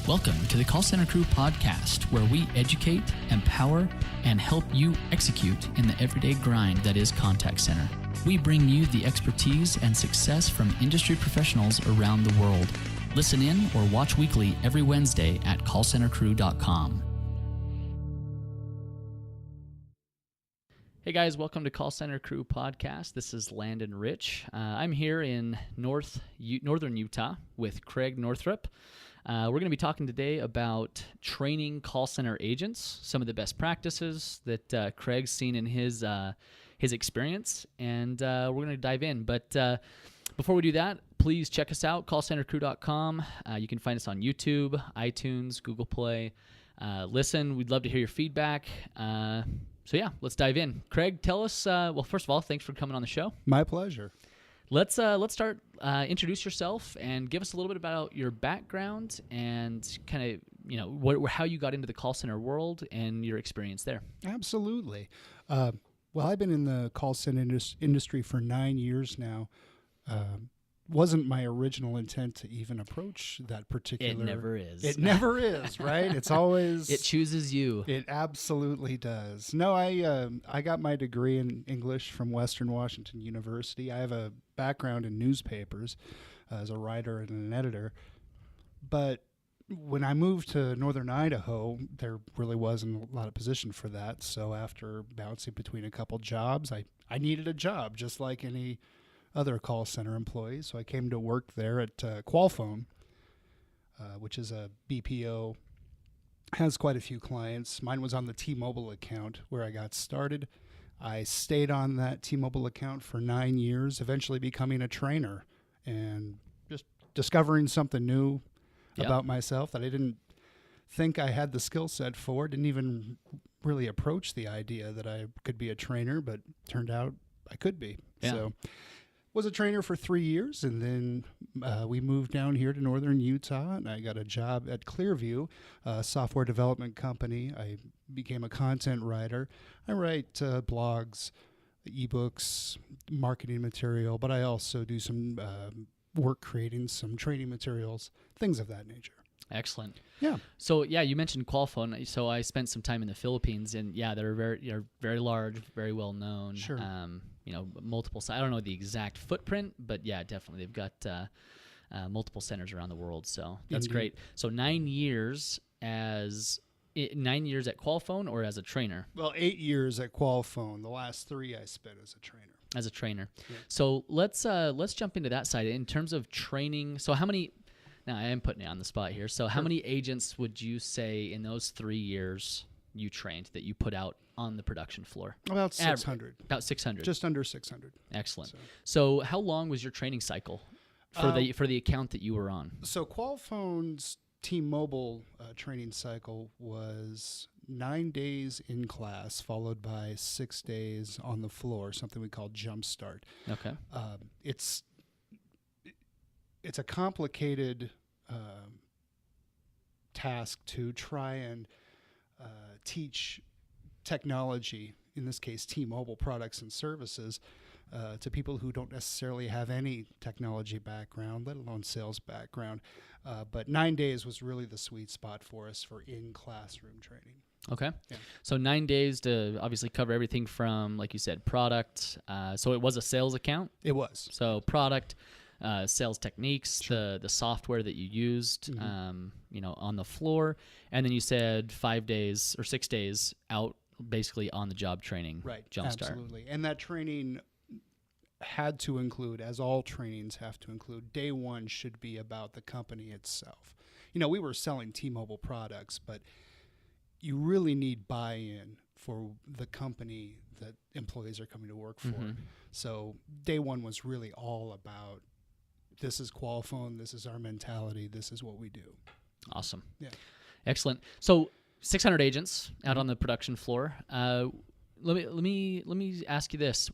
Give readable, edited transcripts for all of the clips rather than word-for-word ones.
Welcome to the Call Center Crew podcast, where we educate, empower, and help you execute in the everyday grind that is contact center. We bring you the expertise and success from industry professionals around the world. Listen in or watch weekly every Wednesday at callcentercrew.com. Hey guys, welcome to Call Center Crew podcast. This is Landon Rich. I'm here in northern Utah with Craig Northrup. We're going to be talking today about training call center agents, some of the best practices that Craig's seen in his experience, and we're going to dive in. But before we do that, please check us out, callcentercrew.com. You can find us on YouTube, iTunes, Google Play. Listen, we'd love to hear your feedback. So yeah, let's dive in. Craig, tell us, well, first of all, thanks for coming on the show. My pleasure. Let's start. Introduce yourself and give us a little bit about your background and kind of how you got into the call center world and your experience there. Absolutely. Well, I've been in the call center industry for 9 years now. Wasn't my original intent to even approach that particular. It never is. It never is, right? It's always. It chooses you. It absolutely does. No, I got my degree in English from Western Washington University. I have a background in newspapers as a writer and an editor. But when I moved to northern Idaho, there really wasn't a lot of position for that. So after bouncing between a couple jobs, I needed a job just like any other call center employees. So I came to work there at Qualphone, which is a BPO, has quite a few clients. Mine was on the T-Mobile account where I got started. I stayed on that T-Mobile account for 9 years, eventually becoming a trainer and just discovering something new about myself that I didn't think I had the skill set for. Didn't even really approach the idea that I could be a trainer, but turned out I could be. Yeah. So was a trainer for 3 years, and then we moved down here to northern Utah, and I got a job at Clearview, a software development company. I became a content writer. I write blogs, ebooks, marketing material, but I also do some work creating some training materials, things of that nature. Excellent. Yeah. So yeah, you mentioned Qualphone. So I spent some time in the Philippines, and yeah, they're very large, very well known. Sure. Multiple. I don't know the exact footprint, but yeah, definitely they've got multiple centers around the world. So that's Indeed. great. So 9 years at Qualphone, or as a trainer? Well, 8 years at Qualphone. The last 3 I spent as a trainer. As a trainer. Yeah. So let's jump into that side in terms of training. So how many? Now I am putting you on the spot here. So how many agents would you say in those 3 years you trained that you put out on the production floor? About 600. About 600. Just under 600. Excellent. So how long was your training cycle for the account that you were on? So Qualphone's T-Mobile training cycle was 9 days in class, followed by 6 days on the floor, something we call Jumpstart. Okay. It's a complicated task to try and teach technology, in this case T-Mobile products and services, to people who don't necessarily have any technology background, let alone sales background. But 9 days was really the sweet spot for us for in-classroom training. Okay. Yeah. So 9 days to obviously cover everything from, like you said, product. So it was a sales account? It was. So product, sales techniques, Sure. the software that you used, on the floor, and then you said 5 days or 6 days out, basically on the job training. Right. Jumpstart. Absolutely. And that training had to include, as all trainings have to include, day one should be about the company itself. We were selling T-Mobile products, but you really need buy-in for the company that employees are coming to work for. Mm-hmm. So day one was really all about, this is Qualphone, this is our mentality, this is what we do. Awesome. Yeah. Excellent. So 600 agents out on the production floor. Let me ask you this: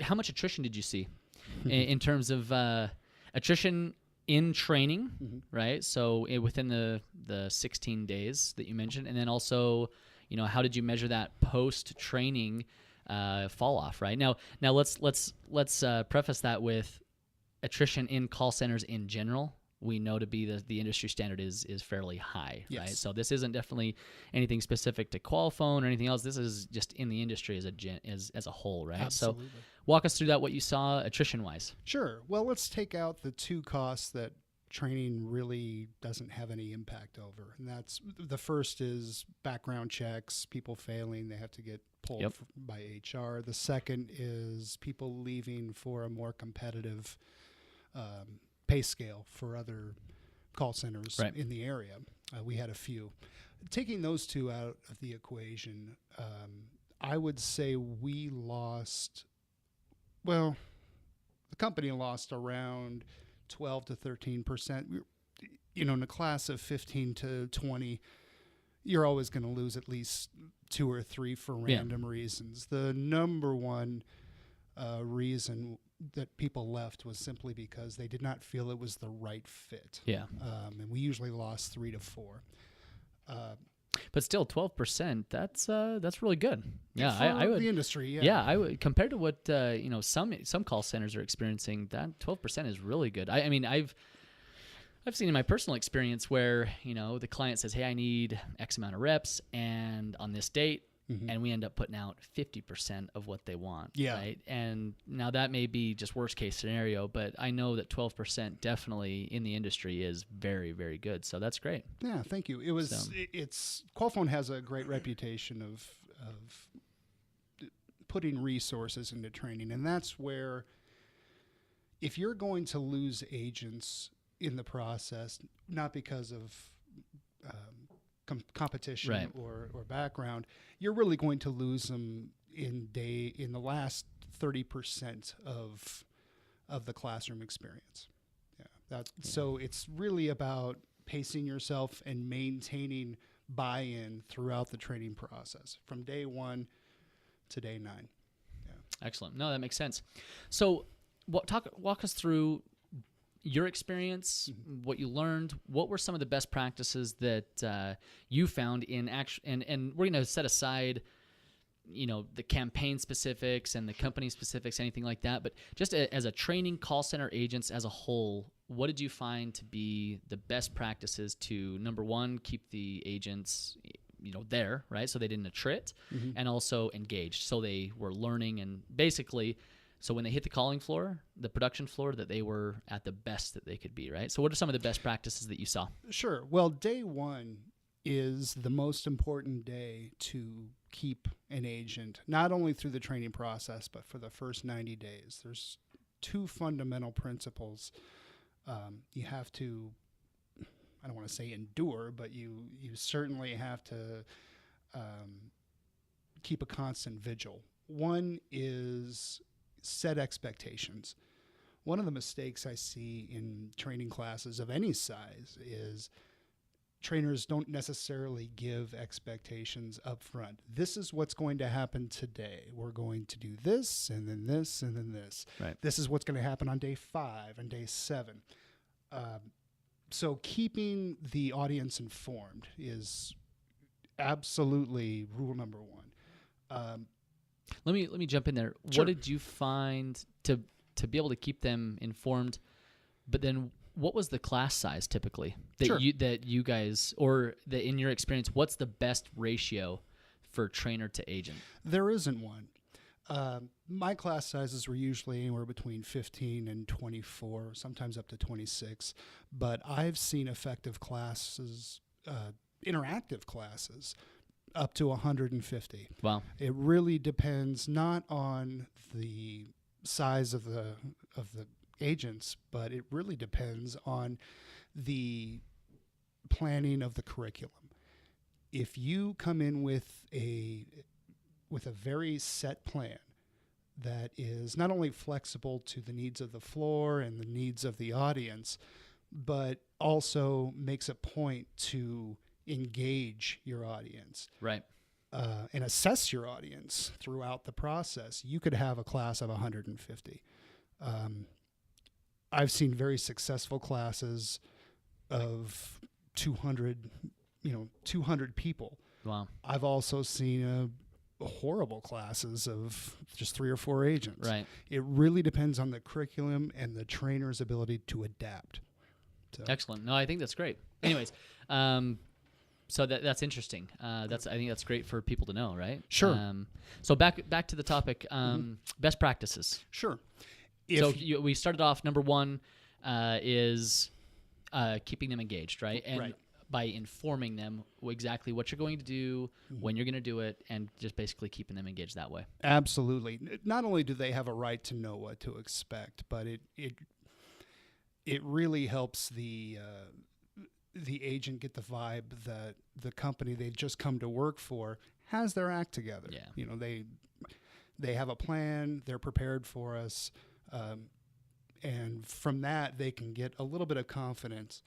how much attrition did you see in terms of attrition in training, right? So within the 16 days that you mentioned, and then also, how did you measure that post-training fall off, right? Now let's preface that with attrition in call centers in general we know to be the industry standard is fairly high, Yes. right? So this isn't definitely anything specific to Qualphone or anything else. This is just in the industry as a whole, right? Absolutely. So walk us through that, what you saw attrition-wise. Sure. Well, let's take out the two costs that training really doesn't have any impact over. And that's the first is background checks, people failing, they have to get pulled by HR. The second is people leaving for a more competitive pay scale for other call centers in the area. We had a few. Taking those two out of the equation, I would say we lost, well, the company lost around 12 to 13%. You know, in a class of 15 to 20, you're always going to lose at least 2 or 3 for random reasons. The number one reason that people left was simply because they did not feel it was the right fit. Yeah. And we usually lost 3 to 4. But still, 12%. That's really good. Yeah, for I would. The industry. Yeah. Yeah, I would compared to what some call centers are experiencing. That 12% is really good. I mean, I've seen in my personal experience where the client says, "Hey, I need X amount of reps, and on this date." And we end up putting out 50% of what they want. Yeah. Right. And now that may be just worst case scenario, but I know that 12% definitely in the industry is very, very good. So that's great. Yeah. Thank you. It was, Qualphone has a great reputation of putting resources into training. And that's where, if you're going to lose agents in the process, not because of, competition or background, you're really going to lose them in the last 30% of the classroom experience. So it's really about pacing yourself and maintaining buy-in throughout the training process from day 1 to day 9. Excellent. No, that makes sense. So walk us through your experience, what you learned. What were some of the best practices that you found in action? And we're going to set aside, the campaign specifics and the company specifics, anything like that. But just as a training call center agents as a whole, what did you find to be the best practices to, number one, keep the agents there, right? So they didn't attrit, and also engaged. So they were learning and basically, so when they hit the calling floor, the production floor, that they were at the best that they could be, right? So what are some of the best practices that you saw? Sure. Well, day 1 is the most important day to keep an agent, not only through the training process, but for the first 90 days. There's 2 fundamental principles. You have to, I don't want to say endure, but you certainly have to keep a constant vigil. One is set expectations. One of the mistakes I see in training classes of any size is trainers don't necessarily give expectations up front. This is what's going to happen today. We're going to do this, and then this, and then this. Right. This is what's going to happen on day 5 and day 7. So keeping the audience informed is absolutely rule number 1. Let me jump in there. Sure. What did you find to be able to keep them informed? But then, what was the class size typically that you guys, or that in your experience, what's the best ratio for trainer to agent? There isn't one. My class sizes were usually anywhere between 15 and 24, sometimes up to 26. But I've seen effective classes, interactive classes, up to 150. Wow. It really depends not on the size of the agents, but it really depends on the planning of the curriculum. If you come in with a very set plan that is not only flexible to the needs of the floor and the needs of the audience, but also makes a point to engage your audience, right, and assess your audience throughout the process, you could have a class of 150. I've seen very successful classes of 200 people. Wow. I've also seen horrible classes of just 3 or 4 agents. Right. It really depends on the curriculum and the trainer's ability to adapt So. Excellent. No, I think that's great. Anyways, so that's interesting. I think that's great for people to know, right? Sure. So back to the topic. Best practices. Sure. We started off. Number one is keeping them engaged, right? And right. by informing them exactly what you're going to do, when you're going to do it, and just basically keeping them engaged that way. Absolutely. Not only do they have a right to know what to expect, but it really helps the agent get the vibe that the company they've just come to work for has their act together. Yeah. You know, they have a plan, they're prepared for us, and from that they can get a little bit of confidence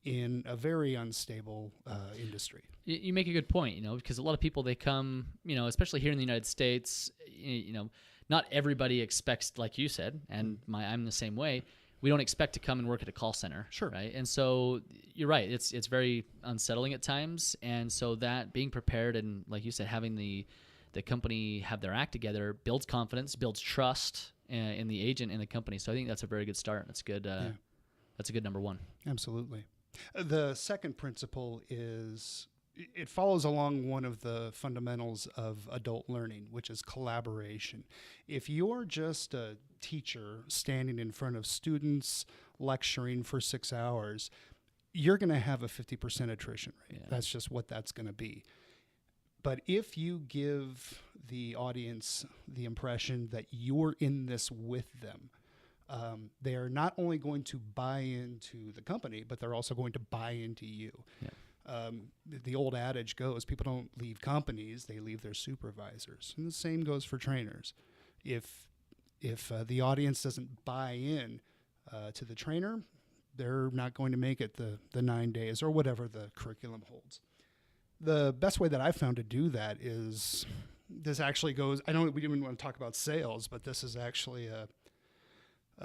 in a very unstable industry. You make a good point, because a lot of people, they come, especially here in the United States, not everybody expects, like you said, and I'm the same way. We don't expect to come and work at a call center. Sure. Right. And so you're right. It's very unsettling at times. And so that being prepared and, like you said, having the company have their act together builds confidence, builds trust in the agent and the company. So I think that's a very good start. That's good. That's a good number one. Absolutely. The second principle is it follows along one of the fundamentals of adult learning, which is collaboration. If you're just a teacher standing in front of students lecturing for 6 hours, you're going to have a 50% attrition rate. Yeah. That's just what that's going to be. But if you give the audience the impression that you're in this with them, they are not only going to buy into the company, but they're also going to buy into you. Yeah. The old adage goes, people don't leave companies, they leave their supervisors. And the same goes for trainers. If the audience doesn't buy in to the trainer, they're not going to make it the 9 days or whatever the curriculum holds. The best way that I've found to do that is, this actually goes, I know we didn't want to talk about sales, but this is actually a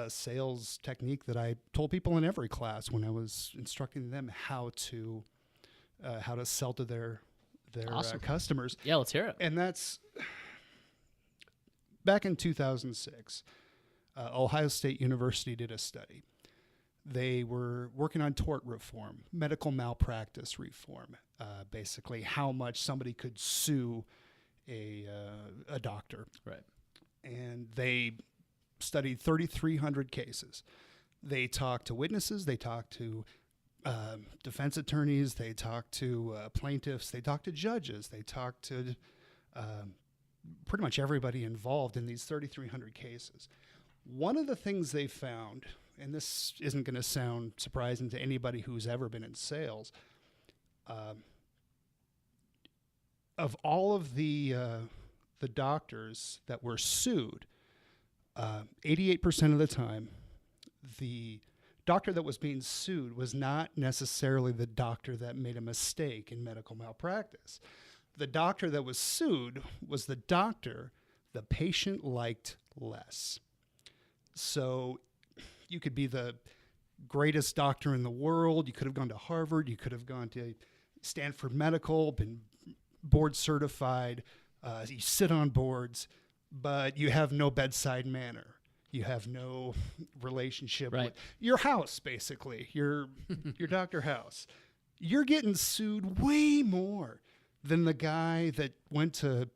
sales technique that I told people in every class when I was instructing them how to sell to their awesome. Customers. Yeah, let's hear it. And that's back in 2006. Ohio State University did a study. They were working on tort reform, medical malpractice reform, basically how much somebody could sue a doctor. Right. And they studied 3,300 cases. They talked to witnesses. They talked to defense attorneys. They talked to plaintiffs. They talked to judges. They talked to pretty much everybody involved in these 3,300 cases. One of the things they found, and this isn't going to sound surprising to anybody who's ever been in sales, of all of the doctors that were sued, 88% of the time, the doctor that was being sued was not necessarily the doctor that made a mistake in medical malpractice. The doctor that was sued was the doctor the patient liked less. So you could be the greatest doctor in the world. You could have gone to Harvard. You could have gone to Stanford Medical, been board certified. You sit on boards, but you have no bedside manner. You have no relationship with your house, basically, your Dr. House. You're getting sued way more than the guy that went to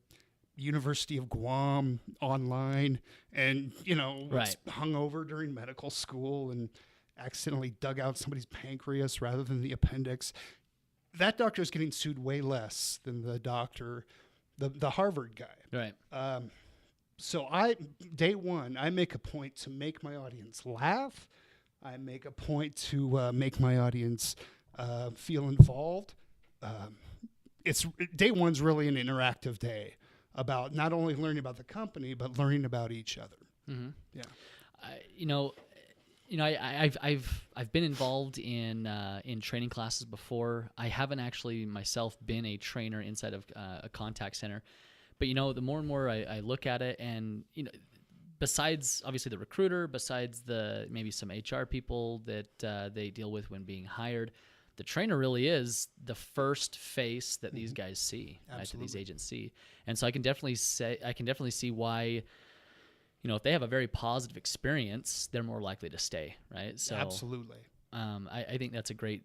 University of Guam online and, was hungover during medical school and accidentally dug out somebody's pancreas rather than the appendix. That doctor is getting sued way less than the doctor, the Harvard guy. Right. So day one, I make a point to make my audience laugh. I make a point to make my audience feel involved. Day one's really an interactive day about not only learning about the company, but learning about each other. Mm-hmm. Yeah. I've been involved in training classes before. I haven't actually myself been a trainer inside of a contact center, but the more and more I look at it, and besides obviously the recruiter, besides the maybe some HR people that they deal with when being hired, the trainer really is the first face that these guys see, right, that these agents see. And so I can definitely see why, if they have a very positive experience, they're more likely to stay, right? So absolutely. I think that's a great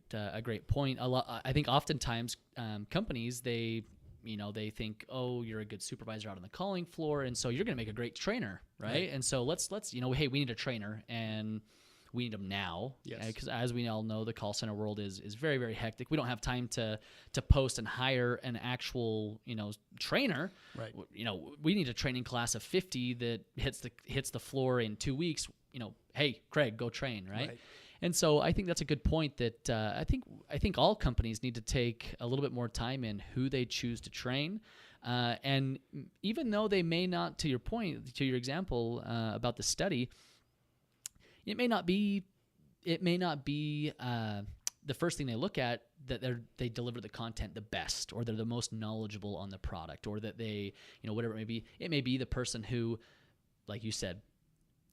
point. I think oftentimes companies they think, oh, you're a good supervisor out on the calling floor, and so you're going to make a great trainer, right? And so let's hey, we need a trainer, and we need them now. Yes. Because as we all know, the call center world is very, very hectic. We don't have time to post and hire an actual trainer. Right. We need a training class of 50 that hits the floor in 2 weeks. Hey, Craig, go train, right? And so I think that's a good point that I think all companies need to take a little bit more time in who they choose to train. And even though they may not, to your point, to your example about the study, it may not be the first thing they look at that they deliver the content the best, or they're the most knowledgeable on the product, or that they, whatever it may be. It may be the person who, like you said,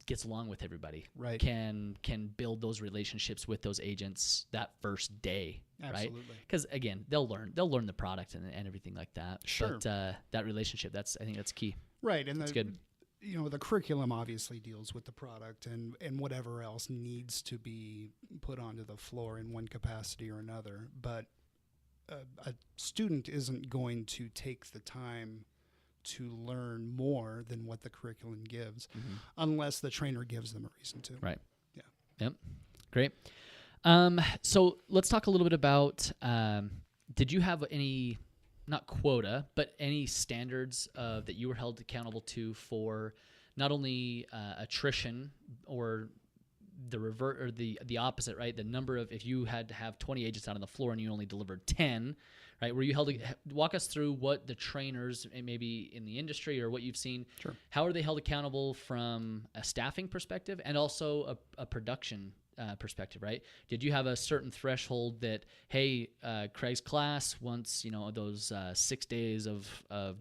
gets along with everybody, right? Can build those relationships with those agents that first day, Absolutely. Right? Because again, they'll learn the product and everything like that. Sure. But that relationship, I think that's key. Right, and that's good. The curriculum obviously deals with the product and whatever else needs to be put onto the floor in one capacity or another. But a student isn't going to take the time to learn more than what the curriculum gives, unless the trainer gives them a reason to. Right. Yeah. Yep. Great. So let's talk a little bit about, did you have any, not quota, but any standards that you were held accountable to for not only attrition or the opposite, right? The number of, if you had to have 20 agents out on the floor and you only delivered 10, right? Were you walk us through what the trainers, maybe in the industry or what you've seen, Sure. How are they held accountable from a staffing perspective and also a production perspective, right? Did you have a certain threshold that, hey, Craig's class, once those 6 days of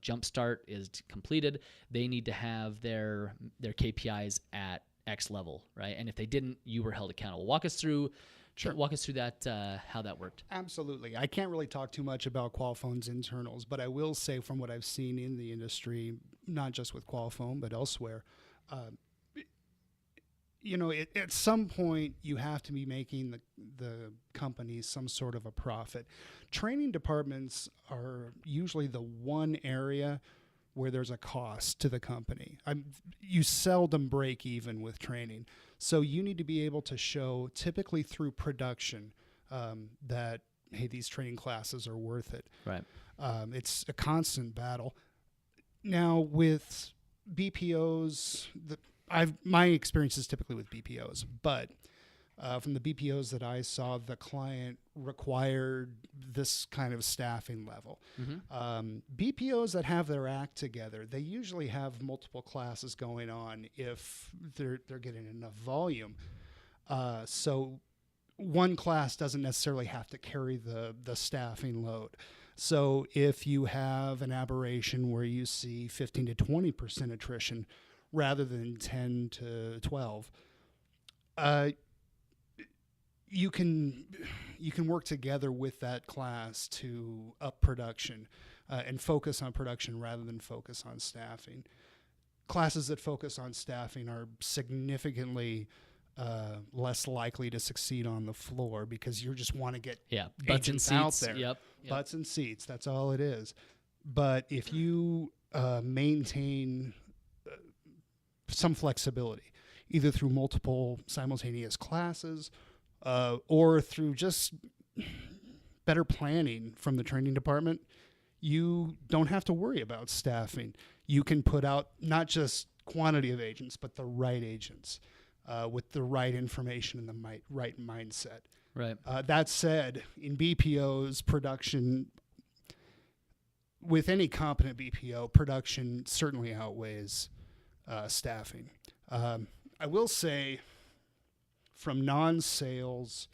Jumpstart is completed, they need to have their KPIs at X level, right? And if they didn't, you were held accountable. Walk us through that, how that worked. Absolutely. I can't really talk too much about Qualphone's internals, but I will say from what I've seen in the industry, not just with Qualphone, but elsewhere, at some point you have to be making the company some sort of a profit. Training departments are usually the one area where there's a cost to the company. You seldom break even with training. So you need to be able to show, typically through production, that, hey, these training classes are worth it. Right. It's a constant battle. Now with BPOs, my experience is typically with BPOs, but from the BPOs that I saw, the client required this kind of staffing level. BPOs that have their act together, they usually have multiple classes going on if they're getting enough volume. So one class doesn't necessarily have to carry the staffing load. So if you have an aberration where you see 15 to 20% attrition rather than 10 to 12, you can work together with that class to up production and focus on production rather than focus on staffing. Classes that focus on staffing are significantly less likely to succeed on the floor because you just want to get butts and agents out seats. there. Yep. Butts and seats, that's all it is. But if you maintain some flexibility, either through multiple simultaneous classes or through just better planning from the training department, you don't have to worry about staffing. You can put out not just quantity of agents, but the right agents with the right information and the right mindset. Right. That said, in BPOs, production, with any competent BPO, production certainly outweighs staffing. I will say, from non-sales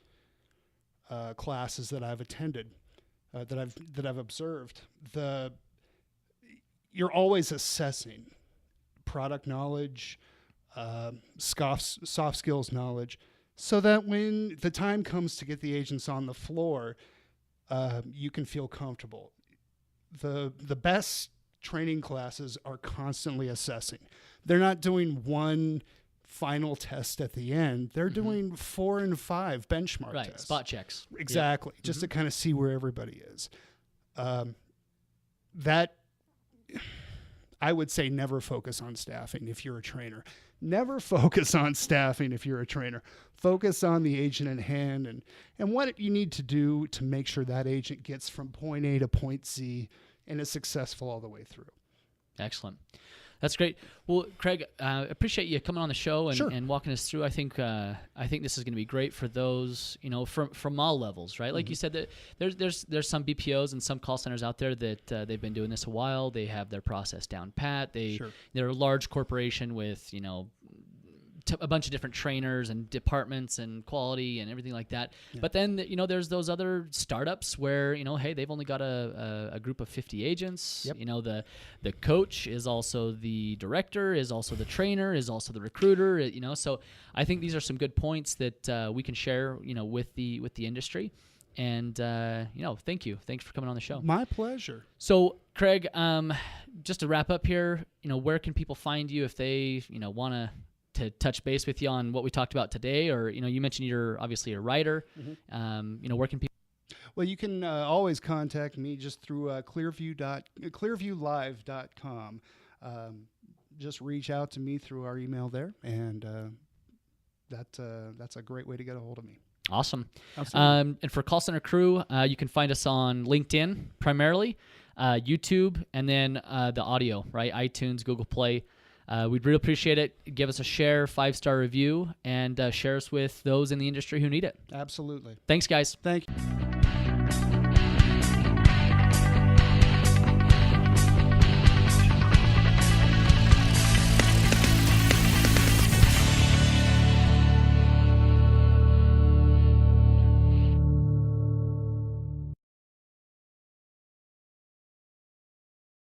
classes that I've attended, that I've observed, you're always assessing product knowledge, soft skills knowledge, so that when the time comes to get the agents on the floor, you can feel comfortable. The best training classes are constantly assessing. They're not doing one final test at the end. They're doing 4 and 5 benchmark right. tests. Spot checks. Exactly. Just to kind of see where everybody is. That I would say never focus on staffing if you're a trainer. Never focus on staffing if you're a trainer. Focus on the agent at hand and what you need to do to make sure that agent gets from point A to point Z and is successful all the way through. Excellent. That's great. Well, Craig, appreciate you coming on the show and, Sure. and walking us through. I think this is going to be great for those, from all levels, right? Like you said, that there's some BPOs and some call centers out there that they've been doing this a while. They have their process down pat. They're a large corporation with a bunch of different trainers and departments and quality and everything like that. Yeah. But then, there's those other startups where, hey, they've only got a group of 50 agents. Yep. The coach is also the director, is also the trainer, is also the recruiter, So I think these are some good points that we can share, with the industry. And, thank you. Thanks for coming on the show. My pleasure. So, Craig, just to wrap up here, where can people find you if they, want to touch base with you on what we talked about today? Or, you mentioned you're obviously a writer. Where can people? Well, you can always contact me just through clearviewlive.com. Just reach out to me through our email there, and that's a great way to get a hold of me. Awesome. And for Call Center Crew, you can find us on LinkedIn primarily, YouTube, and then the audio, right? iTunes, Google Play. We'd really appreciate it. Give us a share, 5-star review, and share us with those in the industry who need it. Absolutely. Thanks, guys. Thank you.